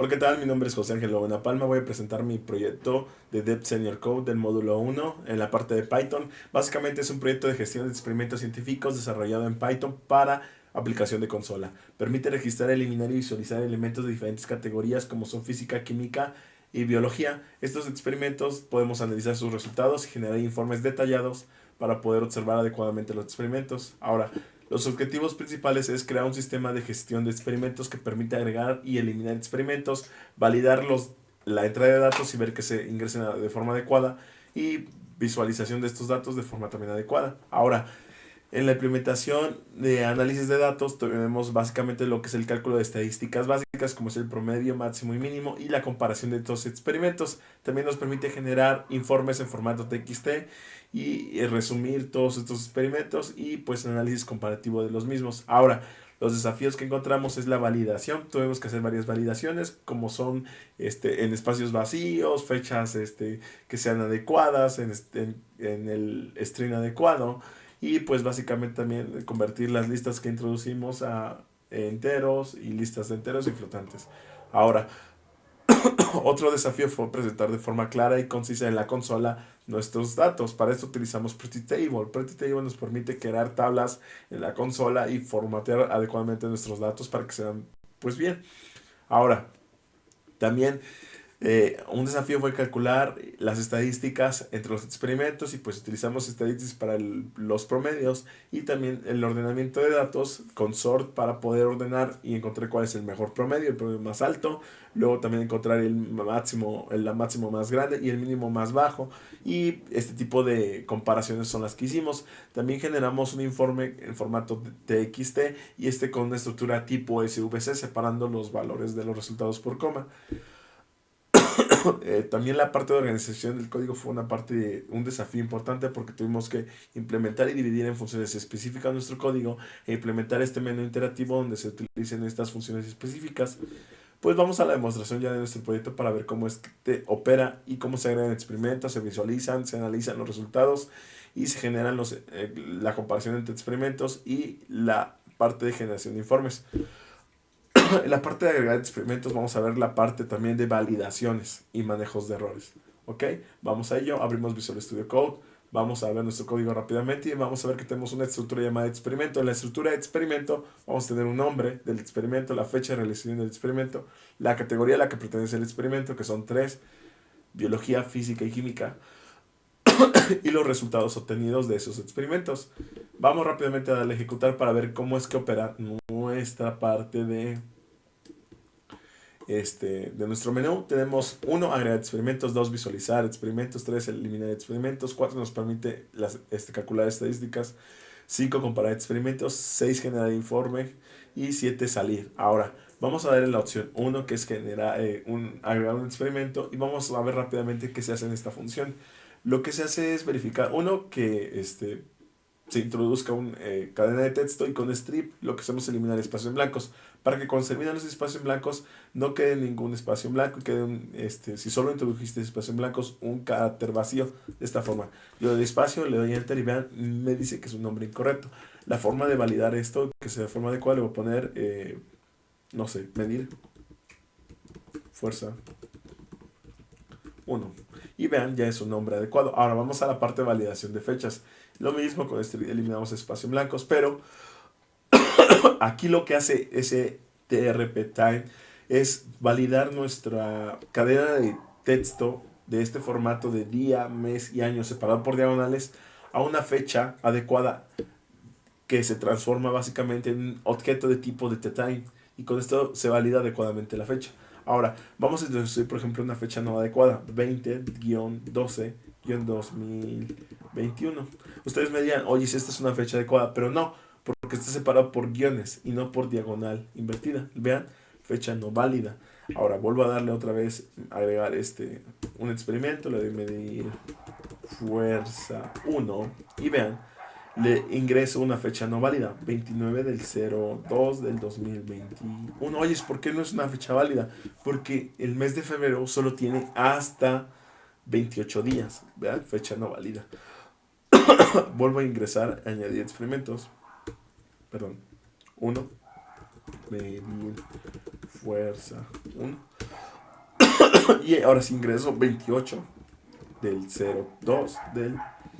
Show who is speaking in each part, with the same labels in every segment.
Speaker 1: Hola, ¿qué tal? Mi nombre es José Ángel Lobena Palma. Voy a presentar mi proyecto de Dev Senior Code del módulo 1 en la parte de Python. Básicamente es un proyecto de gestión de experimentos científicos desarrollado en Python para aplicación de consola. Permite registrar, eliminar y visualizar elementos de diferentes categorías como son física, química y biología. Estos experimentos podemos analizar sus resultados y generar informes detallados para poder observar adecuadamente los experimentos. Ahora, los objetivos principales es crear un sistema de gestión de experimentos que permite agregar y eliminar experimentos, validar la entrada de datos y ver que se ingresen de forma adecuada y visualización de estos datos de forma también adecuada. Ahora, en la implementación de análisis de datos tenemos básicamente lo que es el cálculo de estadísticas básicas, como es el promedio, máximo y mínimo, y la comparación de estos experimentos. También nos permite generar informes en formato TXT y resumir todos estos experimentos y pues análisis comparativo de los mismos. Ahora, los desafíos que encontramos es la validación. Tuvimos que hacer varias validaciones, como son en espacios vacíos, fechas que sean adecuadas, en el string adecuado. Y pues básicamente también convertir las listas que introducimos a enteros y listas de enteros y flotantes. Ahora, otro desafío fue presentar de forma clara y concisa en la consola nuestros datos. Para esto utilizamos Pretty Table. Pretty Table nos permite crear tablas en la consola y formatear adecuadamente nuestros datos para que sean pues bien. Ahora, también un desafío fue calcular las estadísticas entre los experimentos y pues utilizamos estadísticas para los promedios y también el ordenamiento de datos con sort para poder ordenar y encontrar cuál es el mejor promedio, el promedio más alto, luego también encontrar el máximo más grande y el mínimo más bajo, y este tipo de comparaciones son las que hicimos. También generamos un informe en formato TXT y con una estructura tipo SVC separando los valores de los resultados por coma. También la parte de organización del código fue un desafío importante porque tuvimos que implementar y dividir en funciones específicas nuestro código e implementar este menú interactivo donde se utilicen estas funciones específicas. Pues vamos a la demostración ya de nuestro proyecto para ver cómo es que opera y cómo se agregan experimentos, se visualizan, se analizan los resultados y se generan la comparación entre experimentos y la parte de generación de informes. En la parte de agregar experimentos vamos a ver la parte también de validaciones y manejos de errores. ¿Ok? Vamos a ello, abrimos Visual Studio Code, vamos a ver nuestro código rápidamente y vamos a ver que tenemos una estructura llamada experimento. En la estructura de experimento vamos a tener un nombre del experimento, la fecha de realización del experimento, la categoría a la que pertenece el experimento, que son tres: biología, física y química, y los resultados obtenidos de esos experimentos. Vamos rápidamente a darle a ejecutar para ver cómo es que opera nuestra parte de nuestro menú. Tenemos 1, agregar experimentos; 2, visualizar experimentos; 3, eliminar experimentos; 4, nos permite calcular estadísticas; 5, comparar experimentos; 6, generar informe; y 7, salir. Ahora, vamos a ver en la opción 1, que es agregar un experimento, y vamos a ver rápidamente qué se hace en esta función. Lo que se hace es verificar, uno, que se introduzca una cadena de texto, y con strip lo que hacemos es eliminar espacios en blancos para que cuando se eliminan los espacios en blancos no quede ningún espacio en blanco y quede si solo introdujiste espacios en blancos, un carácter vacío. De esta forma yo le doy espacio, le doy enter y vean, me dice que es un nombre incorrecto. La forma de validar esto, que sea de forma adecuada, le voy a poner no sé, medir fuerza 1 y vean, ya es un nombre adecuado. Ahora vamos a la parte de validación de fechas. Lo mismo, con eliminamos espacio en blancos, pero aquí lo que hace ese TRP time es validar nuestra cadena de texto de este formato de día, mes y año separado por diagonales a una fecha adecuada que se transforma básicamente en un objeto de tipo de time, y con esto se valida adecuadamente la fecha. Ahora, vamos a introducir, por ejemplo, una fecha no adecuada: 20-12-2021. Ustedes me dirán, oye, si esta es una fecha adecuada, pero no, porque está separado por guiones y no por diagonal invertida. Vean, fecha no válida. Ahora vuelvo a darle otra vez, agregar un experimento, le doy medir fuerza 1 y vean, le ingreso una fecha no válida: 29/02/2021. Oye, ¿por qué no es una fecha válida? Porque el mes de febrero solo tiene hasta 28 días. ¿Vean? Fecha no válida. Vuelvo a ingresar, añadir experimentos. Perdón. 1, medir fuerza 1. Y ahora sí ingreso 28 del 02 del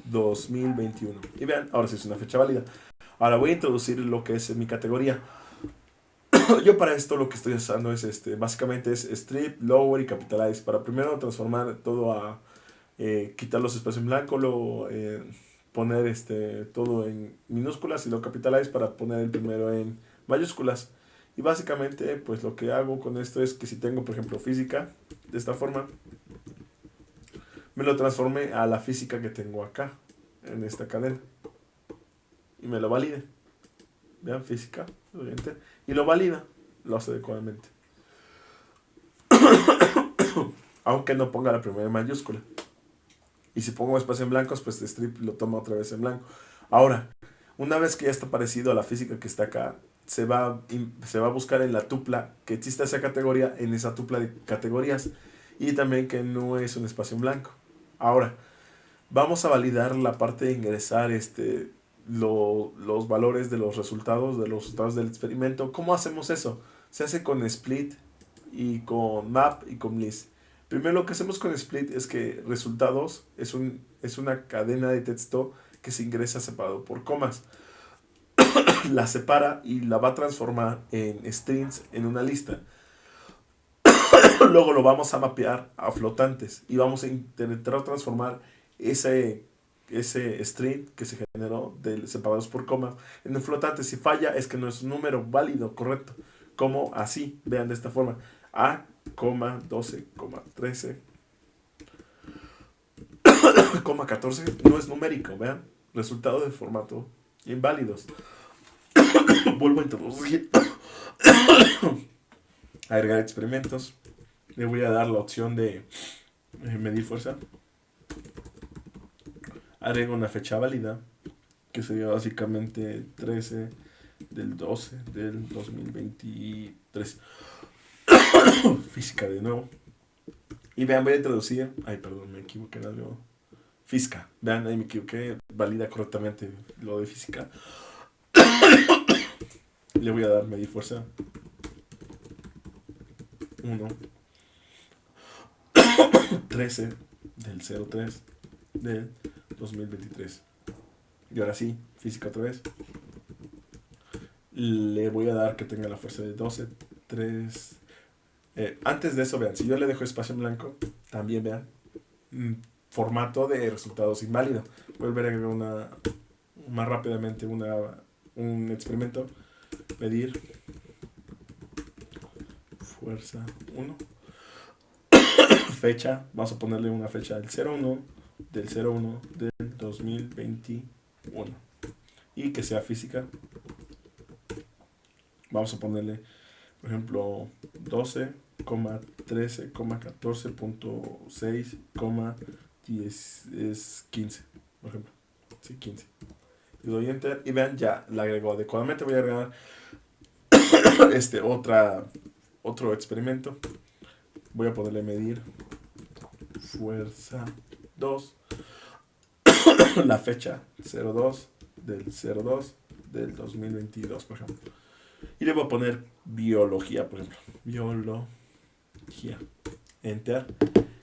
Speaker 1: 2021. Y vean, ahora sí es una fecha válida. Ahora voy a introducir lo que es mi categoría. Yo para esto lo que estoy usando es básicamente es strip, lower y capitalize. Para primero transformar todo a quitar los espacios en blanco, luego poner todo en minúsculas y lo capitalize para poner el primero en mayúsculas. Y básicamente pues lo que hago con esto es que si tengo por ejemplo física de esta forma, me lo transforme a la física que tengo acá en esta cadena y me lo valide. Vean física, obviamente, y lo valida, lo hace adecuadamente. Aunque no ponga la primera en mayúscula. Y si pongo espacio en blancos, pues strip lo toma otra vez en blanco. Ahora, una vez que ya está parecido a la física que está acá, se va a buscar en la tupla que exista esa categoría, en esa tupla de categorías. Y también que no es un espacio en blanco. Ahora, vamos a validar la parte de ingresar los valores de los resultados del experimento. ¿Cómo hacemos eso? Se hace con split y con map y con list. Primero lo que hacemos con split es que resultados es una cadena de texto que se ingresa separado por comas. La separa y la va a transformar en strings en una lista. Luego lo vamos a mapear a flotantes y vamos a intentar transformar ese string que se generó separados por coma en un flotante. Si falla es que no es un número válido, correcto. Como así, vean de esta forma. A, 12, 13, 14 no es numérico, vean. Resultado de formato inválidos. Vuelvo a introducir. Agregar experimentos. Le voy a dar la opción de medir fuerza. Agrego una fecha válida, que sería básicamente 13 del 12 del 2023. Física de nuevo. Y vean, voy a introducir. Ay, perdón, me equivoqué en algo. Física. Vean, ahí me equivoqué. Valida correctamente lo de física. Le voy a dar medir fuerza. 1. 13 del 03 del 2023. Y ahora sí, física otra vez. Le voy a dar que tenga la fuerza de 12, 3. Antes de eso, vean, si yo le dejo espacio en blanco, también vean, formato de resultados inválido. Voy a volver a agregar más rápidamente un experimento. Medir fuerza 1. Fecha, vamos a ponerle una fecha del 01 del 2021. Y que sea física. Vamos a ponerle, por ejemplo, 12, 13, 14.6, 10 es 15, por ejemplo. Sí, 15. Le doy enter y vean, ya la agregó adecuadamente. Voy a agregar otro experimento. Voy a poderle medir fuerza 2. La fecha 02 del 2022, por ejemplo. Y le voy a poner biología, por ejemplo. Biología. Enter.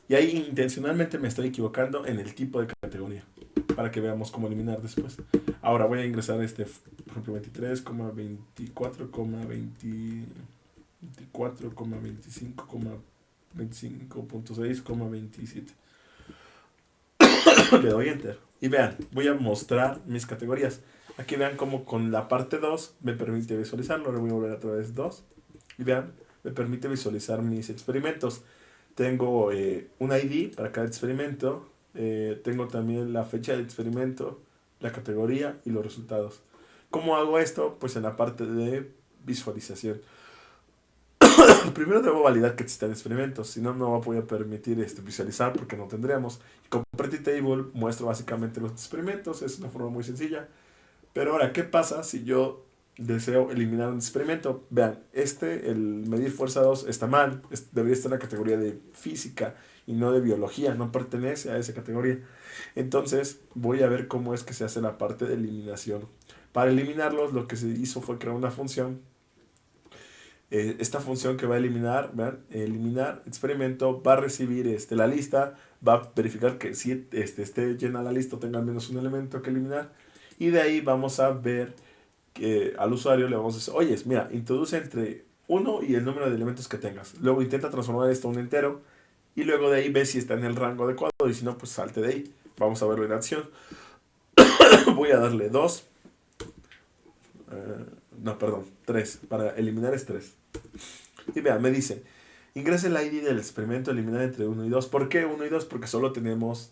Speaker 1: Y ahí intencionalmente me estoy equivocando en el tipo de categoría. Para que veamos cómo eliminar después. Ahora voy a ingresar por ejemplo, 23, 24, 24, 25, 25.6, 27. Le doy enter. Y vean, voy a mostrar mis categorías. Aquí vean como con la parte 2 me permite visualizarlo. Le voy a volver a través 2. Y vean, me permite visualizar mis experimentos. Tengo un ID para cada experimento. Tengo también la fecha del experimento, la categoría y los resultados. ¿Cómo hago esto? Pues en la parte de visualización. Primero debo validar que existan experimentos, si no, no voy a permitir visualizar porque no tendríamos. Con Pretty Table muestro básicamente los experimentos, es una forma muy sencilla. Pero ahora, ¿qué pasa si yo deseo eliminar un experimento? Vean, el medir fuerza 2 está mal, debería estar en la categoría de física y no de biología, no pertenece a esa categoría. Entonces voy a ver cómo es que se hace la parte de eliminación. Para eliminarlos, lo que se hizo fue crear una función Esta función que va a eliminar, vean, eliminar experimento, va a recibir la lista, va a verificar que si esté llena la lista o tenga al menos un elemento que eliminar. Y de ahí vamos a ver que al usuario le vamos a decir, oye, mira, introduce entre uno y el número de elementos que tengas. Luego intenta transformar esto a un entero y luego de ahí ve si está en el rango adecuado y si no, pues salte de ahí. Vamos a verlo en acción. Voy a darle 2. No, perdón, 3. Para eliminar es 3. Y vean, me dice, ingrese el ID del experimento, eliminar entre 1 y 2. ¿Por qué 1 y 2? Porque solo tenemos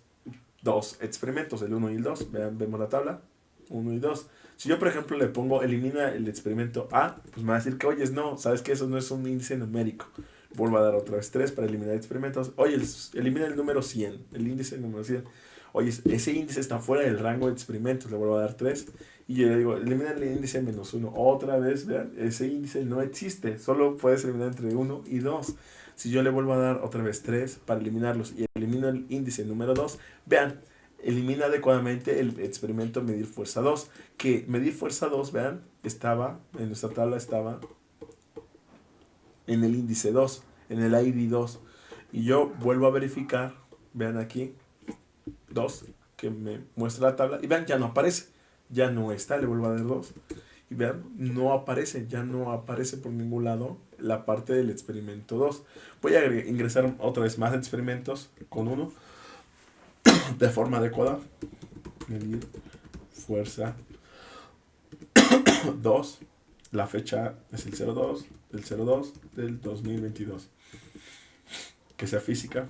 Speaker 1: dos experimentos, el 1 y el 2. Vean, vemos la tabla, 1 y 2. Si yo, por ejemplo, le pongo elimina el experimento A, pues me va a decir que, oye, no, sabes que eso no es un índice numérico. Vuelvo a dar otra vez 3 para eliminar experimentos. Oye, elimina el número 100, el índice número 100. Oye, ese índice está fuera del rango de experimentos, le vuelvo a dar 3. Y yo le digo, elimina el índice menos 1. Otra vez, vean, ese índice no existe. Solo puedes eliminar entre 1 y 2. Si yo le vuelvo a dar otra vez 3 para eliminarlos y elimino el índice número 2, vean, elimina adecuadamente el experimento medir fuerza 2. Que medir fuerza 2, vean, estaba, en nuestra tabla estaba en el índice 2, en el ID 2. Y yo vuelvo a verificar, vean aquí, 2, que me muestra la tabla. Y vean, ya no aparece. Ya no está, le vuelvo a dar 2. Y vean, no aparece, ya no aparece por ningún lado la parte del experimento 2. Voy a ingresar otra vez más experimentos con 1 de forma adecuada. Medir fuerza 2. La fecha es el 02 del 02 del 2022. Que sea física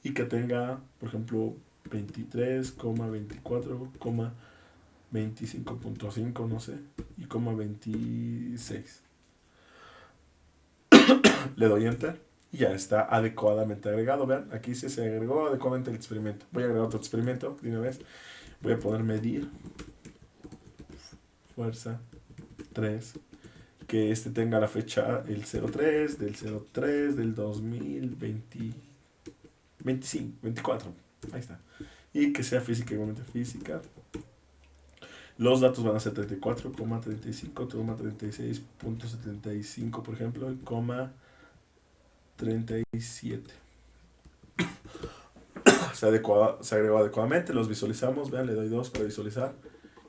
Speaker 1: y que tenga, por ejemplo, 23,24,25.5, no sé, y 26. Le doy enter y ya está adecuadamente agregado. Vean, aquí se agregó adecuadamente el experimento. Voy a agregar otro experimento de una vez. Voy a poner medir fuerza 3. Que tenga la fecha el 03 del 03 del 2025, 24. Ahí está. Y que sea física, igualmente física. Los datos van a ser 34,35, 36.75, por ejemplo, y 37. Se agregó adecuadamente, los visualizamos. Vean, le doy 2 para visualizar.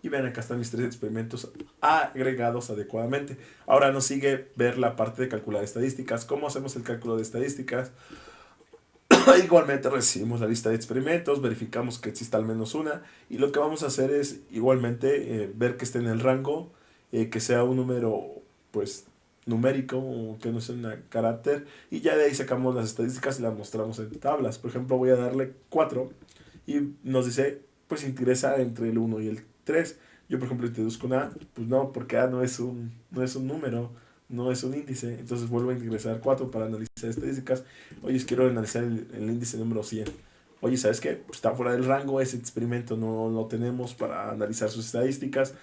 Speaker 1: Y vean, acá están mis 3 experimentos agregados adecuadamente. Ahora nos sigue ver la parte de calcular estadísticas. ¿Cómo hacemos el cálculo de estadísticas? Igualmente recibimos la lista de experimentos, verificamos que exista al menos una. Y lo que vamos a hacer es igualmente ver que esté en el rango, que sea un número pues numérico o que no sea un carácter. Y ya de ahí sacamos las estadísticas y las mostramos en tablas. Por ejemplo, voy a darle 4 y nos dice pues ingresa entre el 1 y el 3. Yo, por ejemplo, introduzco una A, pues no, porque A no es un número, no es un índice. Entonces vuelvo a ingresar 4 para analizar estadísticas. Oye, quiero analizar el índice número 100. Oye, ¿sabes qué? Pues está fuera del rango, ese experimento no lo tenemos para analizar sus estadísticas.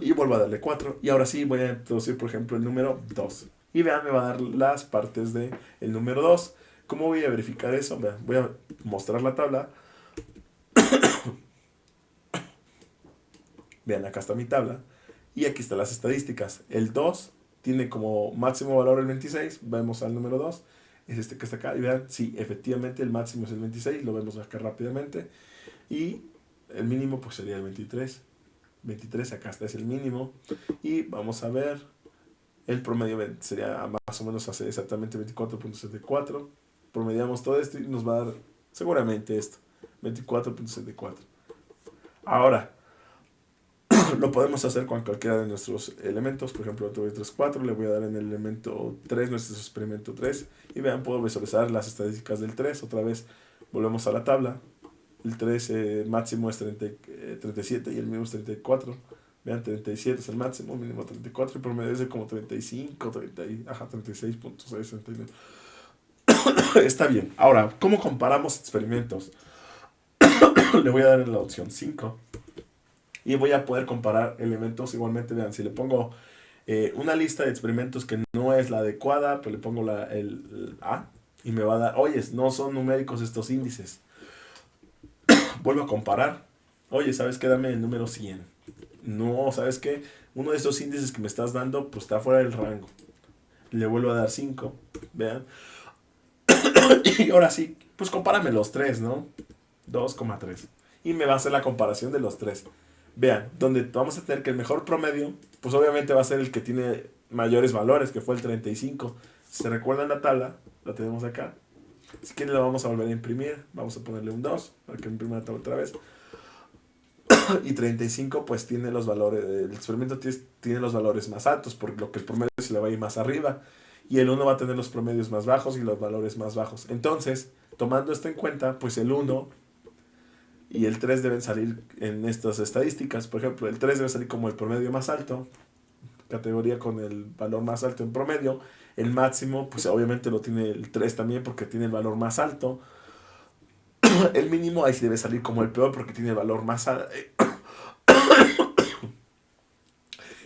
Speaker 1: Y vuelvo a darle 4. Y ahora sí voy a introducir, por ejemplo, el número 2. Y vean, me va a dar las partes del número 2. ¿Cómo voy a verificar eso? Vean, voy a mostrar la tabla. Vean, acá está mi tabla. Y aquí están las estadísticas. El 2 tiene como máximo valor el 26. Vemos al número 2. Es este que está acá. Y vean, sí, efectivamente el máximo es el 26. Lo vemos acá rápidamente. Y el mínimo pues sería el 23. 23 acá está, es el mínimo. Y vamos a ver. El promedio sería más o menos hace exactamente 24.74. Promediamos todo esto y nos va a dar seguramente esto. 24.74. Ahora, lo podemos hacer con cualquiera de nuestros elementos. Por ejemplo, tuve 3, 4. Le voy a dar en el elemento 3, nuestro experimento 3. Y vean, puedo visualizar las estadísticas del 3. Otra vez, volvemos a la tabla. El 3 máximo es 37 y el mínimo es 34. Vean, 37 es el máximo, mínimo 34. El promedio es de como 35, 36.69. Está bien. Ahora, ¿cómo comparamos experimentos? Le voy a dar en la opción 5. Y voy a poder comparar elementos igualmente. Vean, si le pongo una lista de experimentos que no es la adecuada, pues le pongo el A y me va a dar, oye, no son numéricos estos índices. Vuelvo a comparar. Oye, ¿sabes qué? Dame el número 100. No, ¿sabes qué? uno de estos índices que me estás dando pues está fuera del rango. Le vuelvo a dar 5, vean. Y ahora sí, pues compárame los tres, ¿no? 2,3. Y me va a hacer la comparación de los tres. Vean, donde vamos a tener que el mejor promedio, pues obviamente va a ser el que tiene mayores valores, que fue el 35. Si se recuerdan la tabla, la tenemos acá. Si quieren la vamos a volver a imprimir. Vamos a ponerle un 2 para que imprima la tabla otra vez. Y 35 pues tiene los valores, el experimento tiene los valores más altos, por lo que el promedio se le va a ir más arriba. Y el 1 va a tener los promedios más bajos y los valores más bajos. Entonces, tomando esto en cuenta, pues el 1 y el 3 deben salir en estas estadísticas. Por ejemplo, el 3 debe salir como el promedio más alto, categoría con el valor más alto en promedio. El máximo, pues obviamente lo tiene el 3 también porque tiene el valor más alto. El mínimo ahí sí debe salir como el peor porque tiene el valor más alto.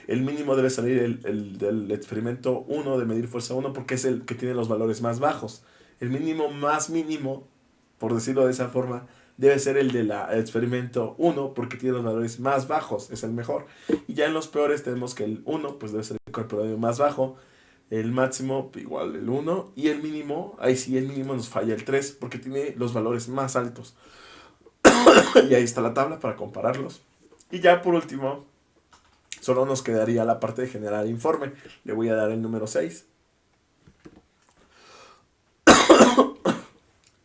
Speaker 1: El mínimo debe salir el del experimento 1, de medir fuerza 1, porque es el que tiene los valores más bajos. El mínimo más mínimo, por decirlo de esa forma, debe ser el del experimento 1, porque tiene los valores más bajos, es el mejor. Y ya en los peores tenemos que el 1 pues debe ser el promedio más bajo, el máximo igual el 1, y el mínimo, ahí sí el mínimo nos falla el 3, porque tiene los valores más altos. Y ahí está la tabla para compararlos. Y ya por último, solo nos quedaría la parte de generar informe. Le voy a dar el número 6.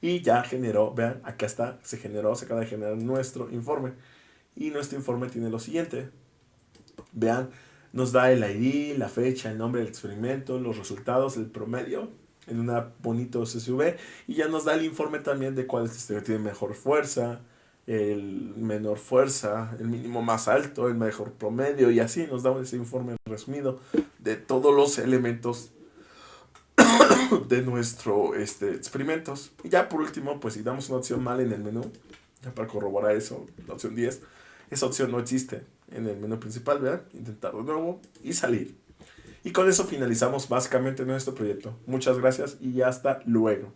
Speaker 1: Y ya generó, vean, acá está, se acaba de generar nuestro informe. Y nuestro informe tiene lo siguiente. Vean, nos da el ID, la fecha, el nombre del experimento, los resultados, el promedio, en una bonito CSV. Y ya nos da el informe también de cuál es el que tiene mejor fuerza, el menor fuerza, el mínimo más alto, el mejor promedio, y así nos da ese informe resumido de todos los elementos de nuestro experimentos. Y ya por último, pues si damos una opción mal en el menú, ya para corroborar eso, la opción 10, esa opción no existe en el menú principal, ¿verdad? Intentar de nuevo y salir. Y con eso finalizamos básicamente nuestro proyecto. Muchas gracias y hasta luego.